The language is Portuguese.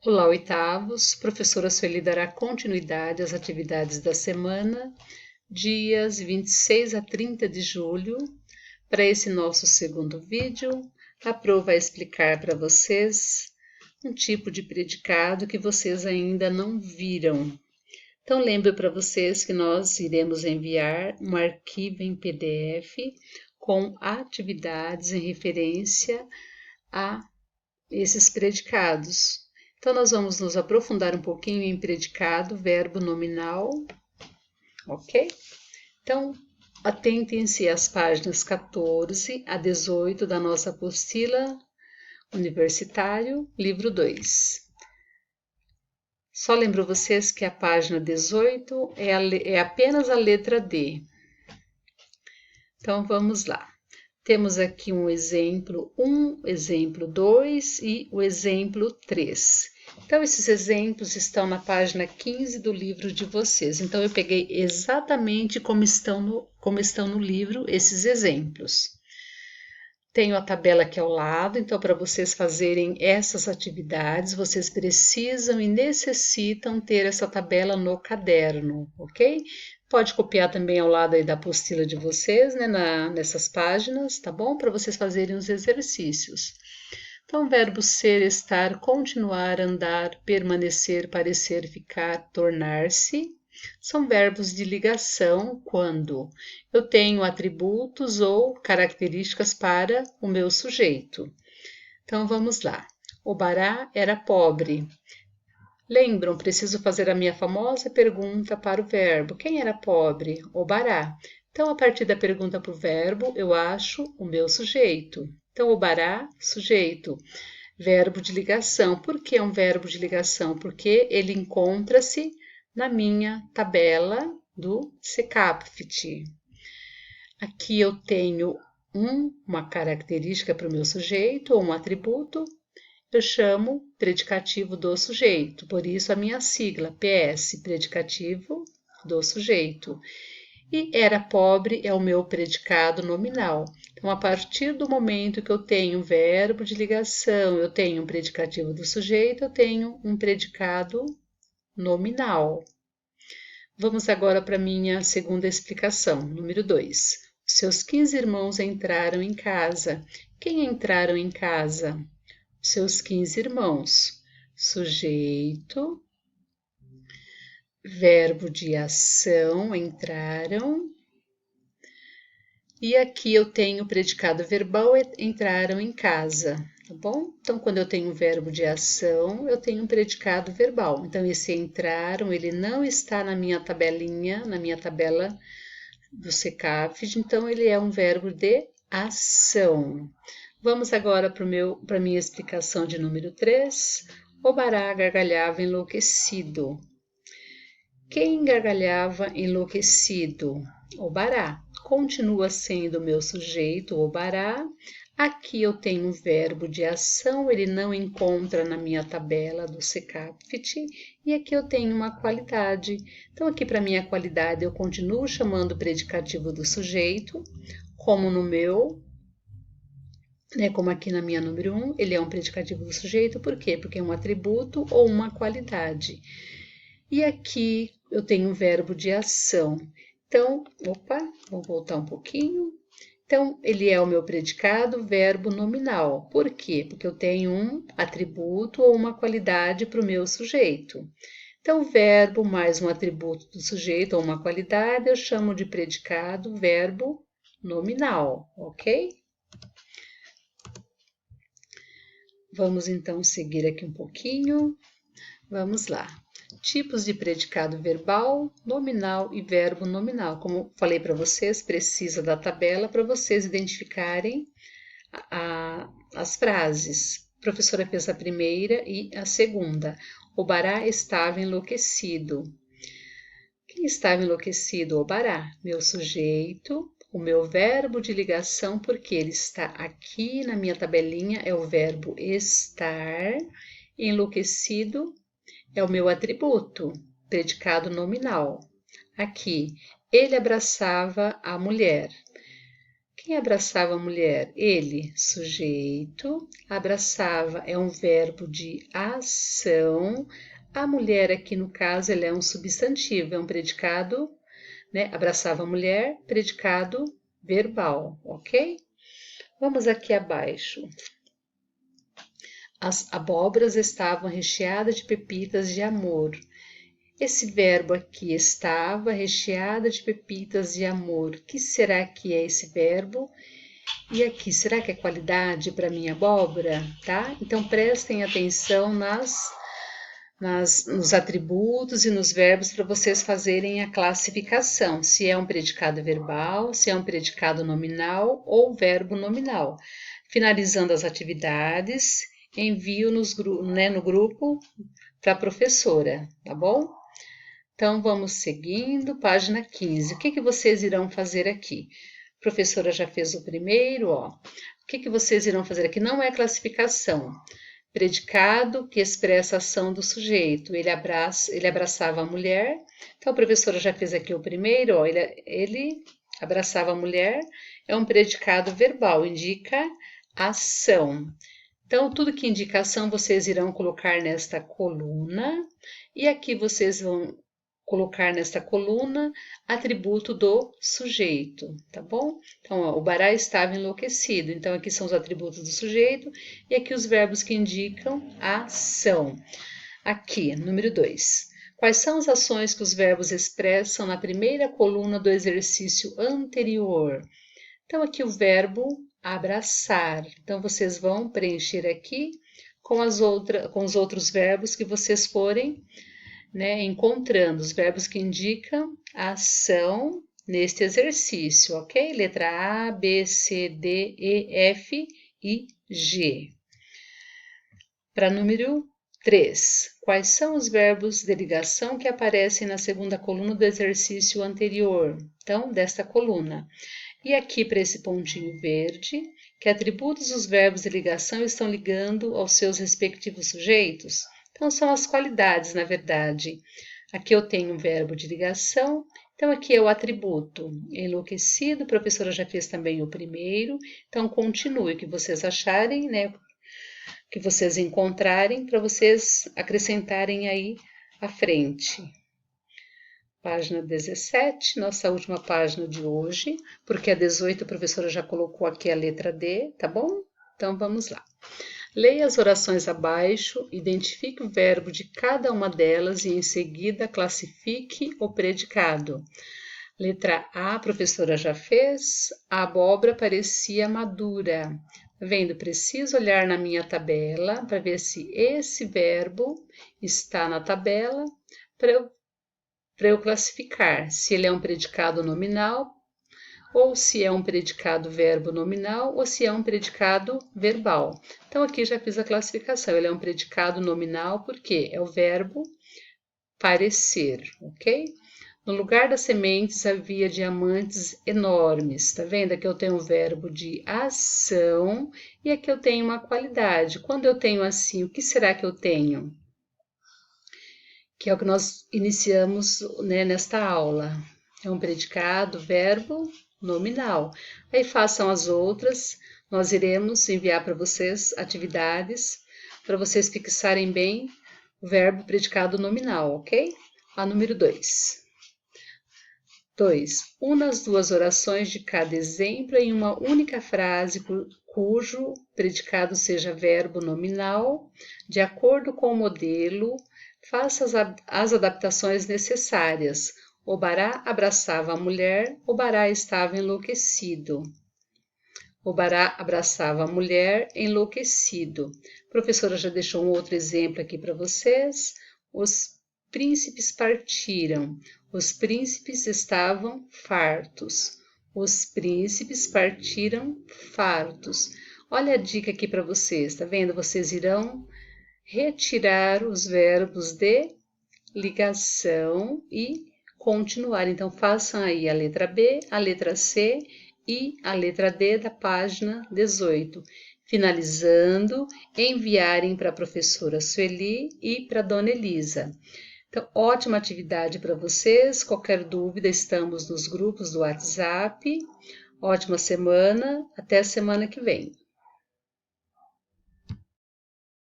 Olá, oitavos. Professora Sueli dará continuidade às atividades da semana, dias 26 a 30 de julho. Para esse nosso segundo vídeo, a Pro vai explicar para vocês um tipo de predicado que vocês ainda não viram. Então, lembro para vocês que nós iremos enviar um arquivo em PDF com atividades em referência a esses predicados. Então, nós vamos nos aprofundar um pouquinho em predicado, verbo nominal, ok? Então, atentem-se às páginas 14 a 18 da nossa apostila universitário, livro 2. Só lembro vocês que a página 18 é apenas a letra D. Então, vamos lá. Temos aqui um exemplo 1, exemplo 2 e o exemplo 3. Então, esses exemplos estão na página 15 do livro de vocês. Então, eu peguei exatamente como estão no livro esses exemplos. Tenho a tabela aqui ao lado, então, para vocês fazerem essas atividades, vocês precisam e necessitam ter essa tabela no caderno, ok? Pode copiar também ao lado aí da apostila de vocês, né, nessas páginas, tá bom? Para vocês fazerem os exercícios. Então, verbo ser, estar, continuar, andar, permanecer, parecer, ficar, tornar-se, são verbos de ligação quando eu tenho atributos ou características para o meu sujeito. Então, vamos lá. O Bará era pobre. Lembram, preciso fazer a minha famosa pergunta para o verbo. Quem era pobre? O Bará. Então, a partir da pergunta para o verbo, eu acho o meu sujeito. Então, o Bará, sujeito. Verbo de ligação. Por que é um verbo de ligação? Porque ele encontra-se na minha tabela do CCAPFIT. Aqui eu tenho uma característica para o meu sujeito, ou um atributo, eu chamo predicativo do sujeito, por isso a minha sigla, PS, predicativo do sujeito. E era pobre é o meu predicado nominal. Então, a partir do momento que eu tenho um verbo de ligação, eu tenho um predicativo do sujeito, eu tenho um predicado nominal. Vamos agora para a minha segunda explicação, número 2. Seus 15 irmãos entraram em casa. Quem entraram em casa? Seus 15 irmãos. Sujeito, verbo de ação, entraram. E aqui eu tenho o predicado verbal, entraram em casa, tá bom? Então, quando eu tenho um verbo de ação, eu tenho um predicado verbal. Então, esse entraram, ele não está na minha tabelinha, na minha tabela do CCAFID, então ele é um verbo de ação. Vamos agora para a minha explicação de número 3. O Bará gargalhava enlouquecido. Quem gargalhava enlouquecido? O Bará. Continua sendo o meu sujeito, o Bará. Aqui eu tenho um verbo de ação, ele não encontra na minha tabela do CCAPFIT. E aqui eu tenho uma qualidade. Então, aqui para minha qualidade, eu continuo chamando o predicativo do sujeito, como no meu, né, como aqui na minha número 1, ele é um predicativo do sujeito. Por quê? Porque é um atributo ou uma qualidade. E aqui eu tenho um verbo de ação. Então, vou voltar um pouquinho. Então, ele é o meu predicado verbo nominal. Por quê? Porque eu tenho um atributo ou uma qualidade para o meu sujeito. Então, verbo mais um atributo do sujeito ou uma qualidade, eu chamo de predicado verbo nominal, ok? Vamos então seguir aqui um pouquinho. Vamos lá. Tipos de predicado verbal, nominal e verbo nominal. Como falei para vocês, precisa da tabela para vocês identificarem as frases. A professora fez a primeira e a segunda. O Bará estava enlouquecido. Quem estava enlouquecido? O Bará, meu sujeito, o meu verbo de ligação, porque ele está aqui na minha tabelinha, é o verbo estar. Enlouquecido é o meu atributo, predicado nominal. Aqui, ele abraçava a mulher. Quem abraçava a mulher? Ele, sujeito. Abraçava é um verbo de ação. A mulher aqui no caso ela é um substantivo, é um predicado, né? Abraçava a mulher, predicado verbal, ok? Vamos aqui abaixo. As abóboras estavam recheadas de pepitas de amor. Esse verbo aqui, estava recheada de pepitas de amor. O que será que é esse verbo? E aqui, será que é qualidade para minha abóbora? Tá? Então prestem atenção nos atributos e nos verbos para vocês fazerem a classificação. Se é um predicado verbal, se é um predicado nominal ou verbo nominal. Finalizando as atividades, envio no grupo para a professora, tá bom? Então, vamos seguindo, página 15. O que vocês irão fazer aqui? A professora já fez o primeiro, ó. O que vocês irão fazer aqui? Não é classificação. Predicado que expressa a ação do sujeito. Ele abraçava a mulher. Então, a professora já fez aqui o primeiro, ó. Ele abraçava a mulher. É um predicado verbal, indica ação. Então, tudo que indica ação, vocês irão colocar nesta coluna. E aqui vocês vão colocar nesta coluna atributo do sujeito, tá bom? Então, ó, o Bará estava enlouquecido. Então, aqui são os atributos do sujeito e aqui os verbos que indicam a ação. Aqui, número 2. Quais são as ações que os verbos expressam na primeira coluna do exercício anterior? Então, aqui o verbo abraçar. Então, vocês vão preencher aqui com os outros verbos que vocês forem, né, encontrando os verbos que indicam a ação neste exercício, ok? Letra A, B, C, D, E, F e G. Para número 3. Quais são os verbos de ligação que aparecem na segunda coluna do exercício anterior? Então, desta coluna. E aqui para esse pontinho verde, que atributos os verbos de ligação estão ligando aos seus respectivos sujeitos? Então, são as qualidades, na verdade. Aqui eu tenho um verbo de ligação, então aqui é o atributo. Enlouquecido, a professora já fez também o primeiro, então continue o que vocês acharem, né? Que vocês encontrarem, para vocês acrescentarem aí à frente. Página 17, nossa última página de hoje, porque a 18 a professora já colocou aqui a letra D, tá bom? Então, vamos lá. Leia as orações abaixo, identifique o verbo de cada uma delas e, em seguida, classifique o predicado. Letra A, a professora já fez. A abóbora parecia madura. Vendo, preciso olhar na minha tabela para ver se esse verbo está na tabela para eu classificar se ele é um predicado nominal ou se é um predicado verbo nominal, ou se é um predicado verbal. Então, aqui já fiz a classificação. Ele é um predicado nominal porque é o verbo parecer, ok? No lugar das sementes havia diamantes enormes. Tá vendo? Aqui eu tenho o verbo de ação e aqui eu tenho uma qualidade. Quando eu tenho assim, o que será que eu tenho? Que é o que nós iniciamos, né, nesta aula. É um predicado, verbo nominal. Aí façam as outras, nós iremos enviar para vocês atividades para vocês fixarem bem o verbo predicado nominal, ok? A número 2. 2. Una as duas orações de cada exemplo em uma única frase cujo predicado seja verbo nominal, de acordo com o modelo. Faça as adaptações necessárias. O Bará abraçava a mulher, o Bará estava enlouquecido. O Bará abraçava a mulher, enlouquecido. A professora já deixou um outro exemplo aqui para vocês. Os príncipes partiram. Os príncipes estavam fartos. Os príncipes partiram fartos. Olha a dica aqui para vocês, tá vendo? Vocês irão retirar os verbos de ligação e continuar. Então, façam aí a letra B, a letra C e a letra D da página 18. Finalizando, enviarem para a professora Sueli e para a dona Elisa. Então, ótima atividade para vocês. Qualquer dúvida, estamos nos grupos do WhatsApp Ótima semana, até a semana que vem.